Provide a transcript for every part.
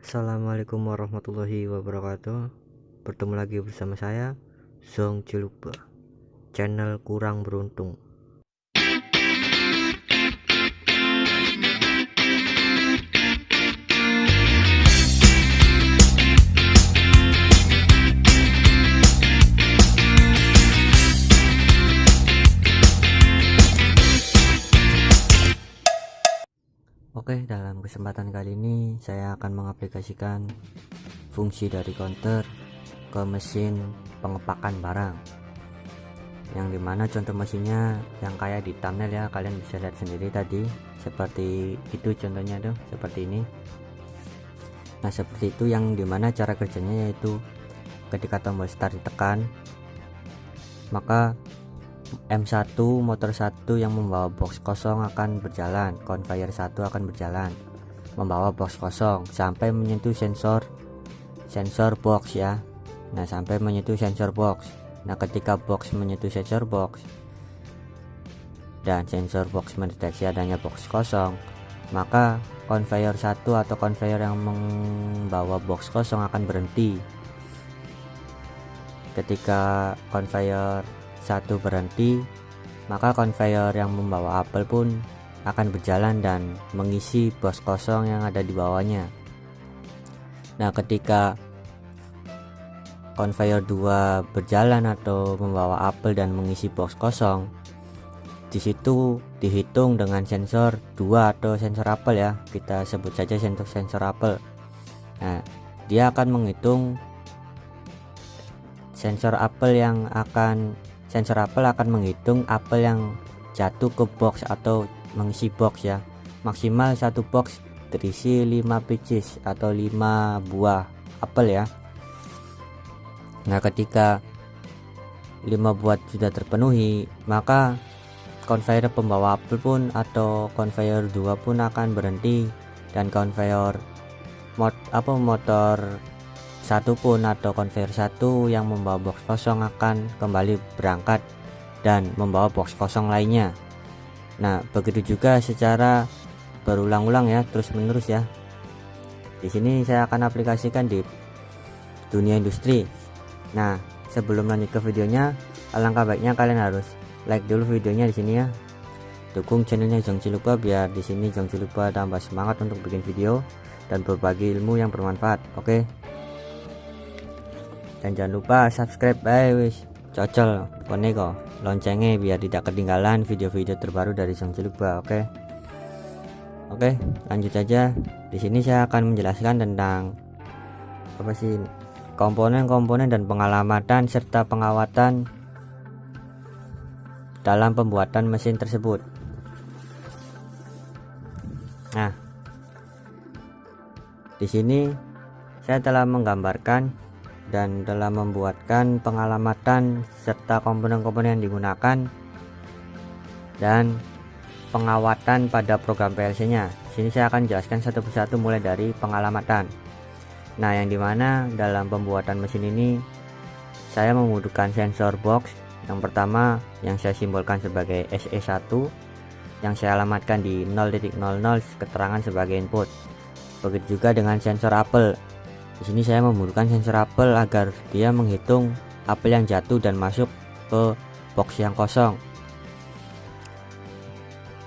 Assalamualaikum warahmatullahi wabarakatuh. Bertemu lagi bersama saya Zong Cilupa, channel kurang beruntung. Oke, dalam kesempatan kali ini saya akan mengaplikasikan fungsi dari counter ke mesin pengepakan barang, yang dimana contoh mesinnya yang kayak di thumbnail ya, kalian bisa lihat sendiri tadi, seperti itu contohnya tuh, seperti ini. Nah seperti itu, yang dimana cara kerjanya yaitu ketika tombol start ditekan, maka M1 motor 1 yang membawa box kosong akan berjalan, conveyor 1 akan berjalan membawa box kosong sampai menyentuh sensor box ya. Nah sampai menyentuh sensor box. Nah ketika box menyentuh sensor box dan sensor box mendeteksi adanya box kosong, maka conveyor 1 atau conveyor yang membawa box kosong akan berhenti. Ketika conveyor 1 berhenti, maka conveyor yang membawa apel pun akan berjalan dan mengisi box kosong yang ada di bawahnya. Nah ketika conveyor 2 berjalan atau membawa apel dan mengisi box kosong, di situ dihitung dengan sensor 2 atau sensor apel ya, kita sebut saja sensor apel. Nah dia akan menghitung sensor apel akan menghitung apel yang jatuh ke box atau mengisi box ya. Maksimal satu box terisi 5 pieces atau 5 buah apel ya. Nah ketika 5 buah sudah terpenuhi, maka conveyor pembawa apel pun atau conveyor 2 pun akan berhenti, dan conveyor motor 1 pun atau conveyor 1 yang membawa box kosong akan kembali berangkat dan membawa box kosong lainnya. Nah begitu juga secara berulang-ulang ya, terus menerus ya. Di sini saya akan aplikasikan di dunia industri. Nah sebelum lanjut ke videonya, alangkah baiknya kalian harus like dulu videonya di sini ya. Dukung channelnya Zong Cilupa biar di sini Zong Cilupa tambah semangat untuk bikin video dan berbagi ilmu yang bermanfaat. Oke. Dan jangan lupa subscribe, wis cocol kok loncengnya biar tidak ketinggalan video-video terbaru dari Zong Cilupa. Oke, lanjut aja. Di sini saya akan menjelaskan tentang apa sih komponen-komponen dan pengalamatan serta pengawatan dalam pembuatan mesin tersebut. Nah, di sini saya telah menggambarkan dan dalam membuatkan pengalamatan serta komponen-komponen yang digunakan dan pengawatan pada program PLC-nya. Sini saya akan jelaskan satu persatu mulai dari pengalamatan. Nah, yang dimana dalam pembuatan mesin ini saya membutuhkan sensor box. Yang pertama yang saya simbolkan sebagai SE1 yang saya alamatkan di 0.00 keterangan sebagai input. Begitu juga dengan sensor apel. Di sini saya membutuhkan sensor apel agar dia menghitung apel yang jatuh dan masuk ke box yang kosong,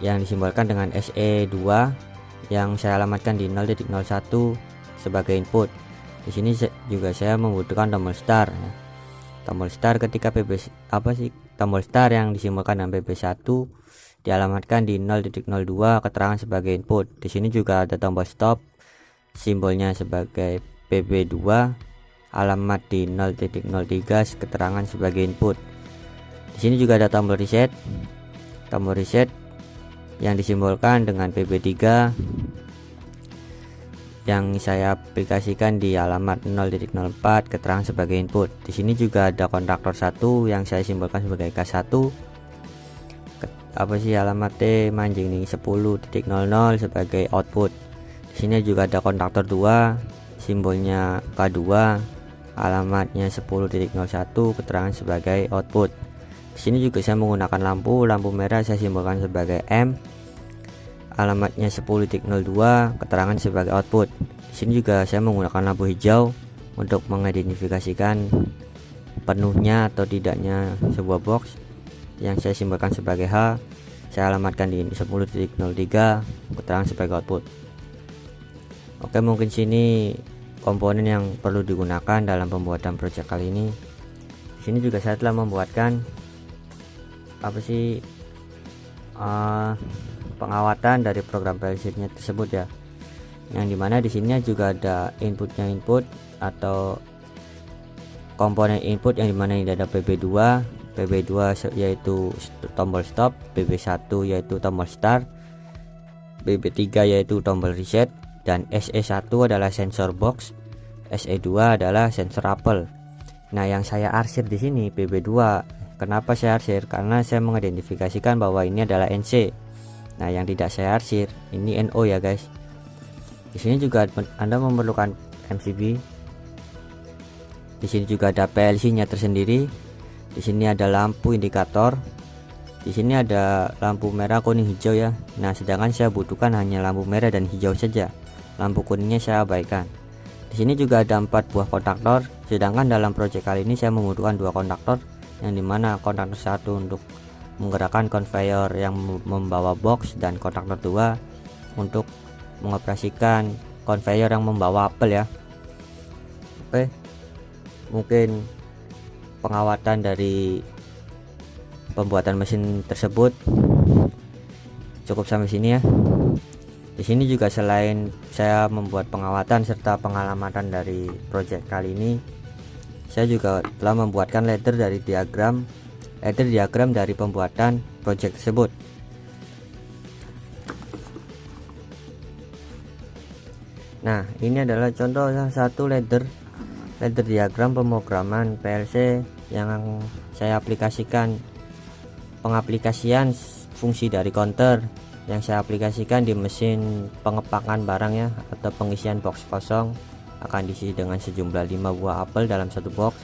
yang disimbolkan dengan SE2 yang saya alamatkan di 0.01 sebagai input. Di sini juga saya membutuhkan tombol start ya. Tombol start ketika tombol start yang disimbolkan dengan PB1 dialamatkan di 0.02 keterangan sebagai input. Di sini juga ada tombol stop simbolnya sebagai PB2 alamat di 0.03 keterangan sebagai input. Di sini juga ada tombol reset. Tombol reset yang disimbolkan dengan PB3 yang saya aplikasikan di alamat 0.04 keterangan sebagai input. Di sini juga ada kontaktor 1 yang saya simbolkan sebagai K1. Alamat T manjing nih 10.00 sebagai output. Di sini juga ada kontaktor 2 simbolnya K2 alamatnya 10.01 keterangan sebagai output. Di sini juga saya menggunakan lampu merah, saya simbolkan sebagai M. alamatnya 10.02, keterangan sebagai output. Di sini juga saya menggunakan lampu hijau untuk mengidentifikasikan penuhnya atau tidaknya sebuah box yang saya simbolkan sebagai H. Saya alamatkan di 10.03, keterangan sebagai output. Oke, mungkin sini komponen yang perlu digunakan dalam pembuatan project kali ini. Di sini juga saya telah membuatkan pengawatan dari program PLC-nya tersebut ya. Yang dimana di sini juga ada input atau komponen input, yang dimana ini ada PB2 yaitu tombol stop, PB1 yaitu tombol start, PB3 yaitu tombol reset, dan SE1 adalah sensor box, SE2 adalah sensor apel. Nah, yang saya arsir di sini PB2. Kenapa saya arsir? Karena saya mengidentifikasikan bahwa ini adalah NC. Nah, yang tidak saya arsir ini NO ya guys. Di sini juga Anda memerlukan MCB. Di sini juga ada PLC-nya tersendiri. Di sini ada lampu indikator. Di sini ada lampu merah, kuning, hijau ya. Nah, sedangkan saya butuhkan hanya lampu merah dan hijau saja. Lampu kuningnya saya abaikan. Di sini juga ada 4 buah kontaktor. Sedangkan dalam proyek kali ini saya membutuhkan 2 kontaktor, yang dimana kontaktor 1 untuk menggerakkan conveyor yang membawa box, dan kontaktor 2 untuk mengoperasikan conveyor yang membawa apel ya. Oke, mungkin pengawatan dari pembuatan mesin tersebut cukup sampai sini ya. Di sini juga selain saya membuat pengawatan serta pengalamatan dari project kali ini, saya juga telah membuatkan ladder diagram dari pembuatan project tersebut. Nah, ini adalah contoh salah satu ladder diagram pemrograman PLC yang saya aplikasikan, pengaplikasian fungsi dari counter yang saya aplikasikan di mesin pengepakan barang ya, atau pengisian box kosong akan diisi dengan sejumlah 5 buah apel dalam satu box.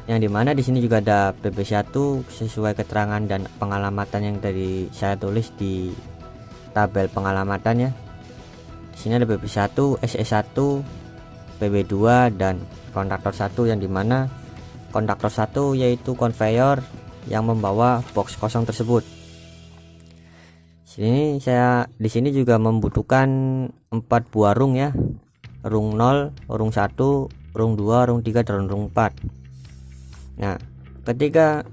Yang dimana di sini juga ada PB1 sesuai keterangan dan pengalamatan yang tadi saya tulis di tabel pengalamatan ya. Di sini ada PB1, SE1, PB2 dan kontaktor 1, yang dimana kontaktor 1 yaitu conveyor yang membawa box kosong tersebut. Di sini juga membutuhkan 4 buah rung ya. Rung 0, rung 1, rung 2, rung 3 dan rung 4. Nah, ketika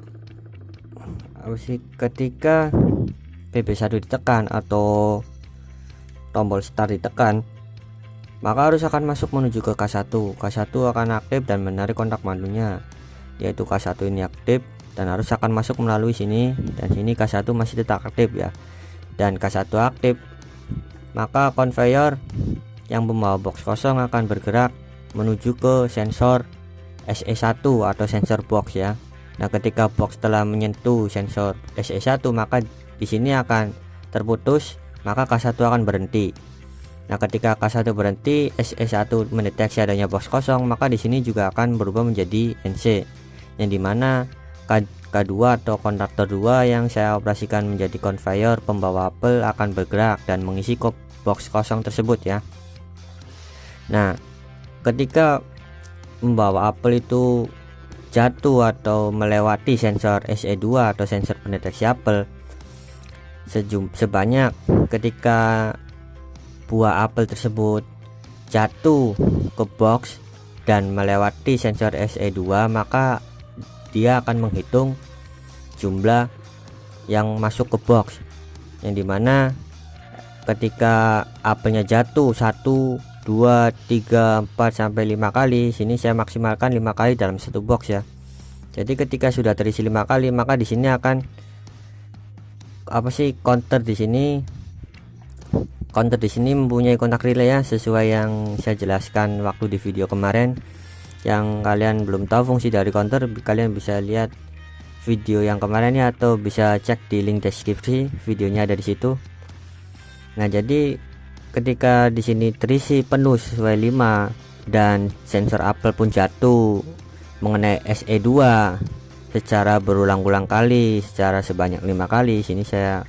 PB1 ditekan atau tombol start ditekan, maka arus akan masuk menuju ke K1. K1 akan aktif dan menarik kontak mandunya, yaitu K1 ini aktif dan arus akan masuk melalui sini, dan sini K1 masih tetap aktif ya. Dan K1 aktif, maka conveyor yang membawa box kosong akan bergerak menuju ke sensor SE1 atau sensor box ya. Nah, ketika box telah menyentuh sensor SE1, maka di sini akan terputus, maka K1 akan berhenti. Nah, ketika K1 berhenti, SE1 mendeteksi adanya box kosong, maka di sini juga akan berubah menjadi NC, yang dimana K2 atau kontaktor 2 yang saya operasikan menjadi conveyor pembawa apel akan bergerak dan mengisi box kosong tersebut ya. Nah, ketika membawa apel itu jatuh atau melewati sensor SE2 atau sensor pendeteksi apel sebanyak, ketika buah apel tersebut jatuh ke box dan melewati sensor SE2, maka dia akan menghitung jumlah yang masuk ke box, yang dimana ketika apelnya jatuh 1, 2, 3, 4 sampai 5 kali, sini saya maksimalkan 5 kali dalam satu box ya. Jadi ketika sudah terisi 5 kali, maka di sini akan counter di sini mempunyai kontak relay ya, sesuai yang saya jelaskan waktu di video kemarin. Yang kalian belum tahu fungsi dari counter, kalian bisa lihat video yang kemarin ya, atau bisa cek di link deskripsi, videonya ada di situ. Nah, jadi ketika di sini terisi penuh sesuai 5 dan sensor apel pun jatuh mengenai SE2 secara berulang-ulang kali, secara sebanyak 5 kali. Sini saya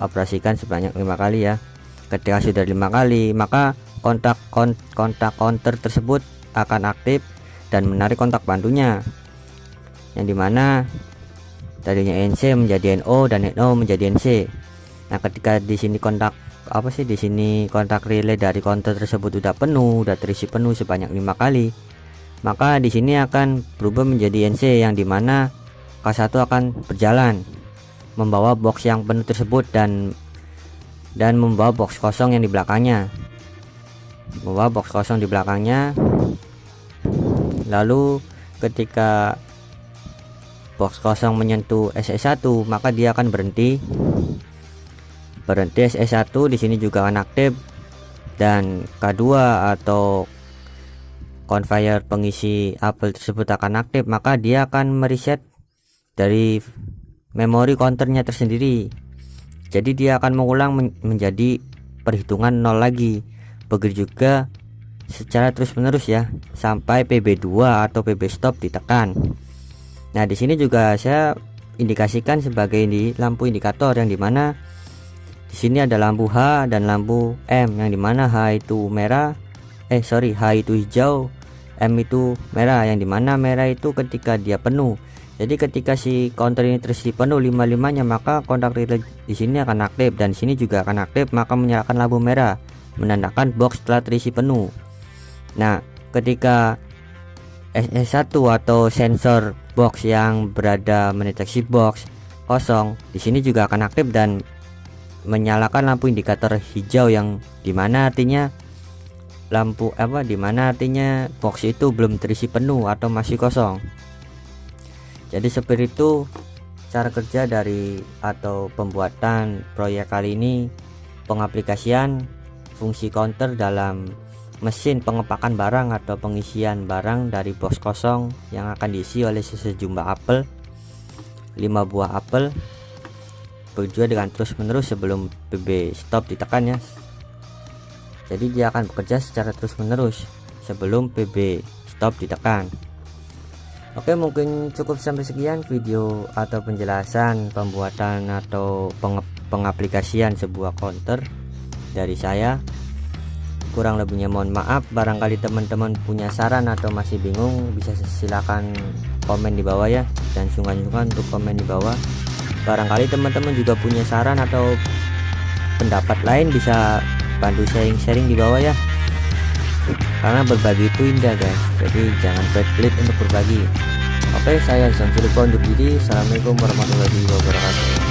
operasikan sebanyak 5 kali ya. Ketika sudah 5 kali, maka kontak counter tersebut akan aktif dan menarik kontak pandunya, yang dimana tadinya NC menjadi NO dan NO menjadi NC. Nah, ketika di sini kontak relay dari counter tersebut udah penuh, udah terisi penuh sebanyak 5 kali, maka di sini akan berubah menjadi NC, yang dimana K1 akan berjalan membawa box yang penuh tersebut dan membawa box kosong yang di belakangnya. Lalu ketika box kosong menyentuh SS1, maka dia akan berhenti SS1. Di sini juga akan aktif, dan K2 atau conveyor pengisi apel tersebut akan aktif, maka dia akan mereset dari memori counternya tersendiri. Jadi dia akan mengulang menjadi perhitungan 0 lagi. Begitu juga secara terus menerus ya, sampai PB2 atau PB stop ditekan. Nah, di sini juga saya indikasikan sebagai lampu indikator, yang dimana di sini ada lampu H dan lampu M, yang dimana H itu itu hijau, M itu merah, yang dimana merah itu ketika dia penuh. Jadi ketika si counter ini terisi penuh 5-5-nya, maka kontak relay di sini akan aktif, dan di sini juga akan aktif, maka menyalakan lampu merah menandakan box telah terisi penuh. Nah, ketika SS1 atau sensor box yang berada mendeteksi box kosong, di sini juga akan aktif dan menyalakan lampu indikator hijau, yang dimana artinya box itu belum terisi penuh atau masih kosong. Jadi seperti itu cara kerja dari atau pembuatan proyek kali ini, pengaplikasian fungsi counter dalam mesin pengepakan barang atau pengisian barang dari box kosong yang akan diisi oleh sejumlah apel, 5 buah apel, bekerja dengan terus menerus sebelum PB stop ditekan ya. Jadi dia akan bekerja secara terus menerus sebelum PB stop ditekan. Oke, mungkin cukup sampai sekian video atau penjelasan pembuatan atau pengaplikasian sebuah counter dari saya. Kurang lebihnya mohon maaf. Barangkali teman-teman punya saran atau masih bingung, bisa silakan komen di bawah ya, dan sungkan-sungkan untuk komen di bawah. Barangkali teman-teman juga punya saran atau pendapat lain, bisa bantu sharing di bawah ya, karena berbagi itu indah guys, jadi jangan pelit untuk berbagi. Oke, saya Zamsul undur diri. Assalamualaikum warahmatullahi wabarakatuh.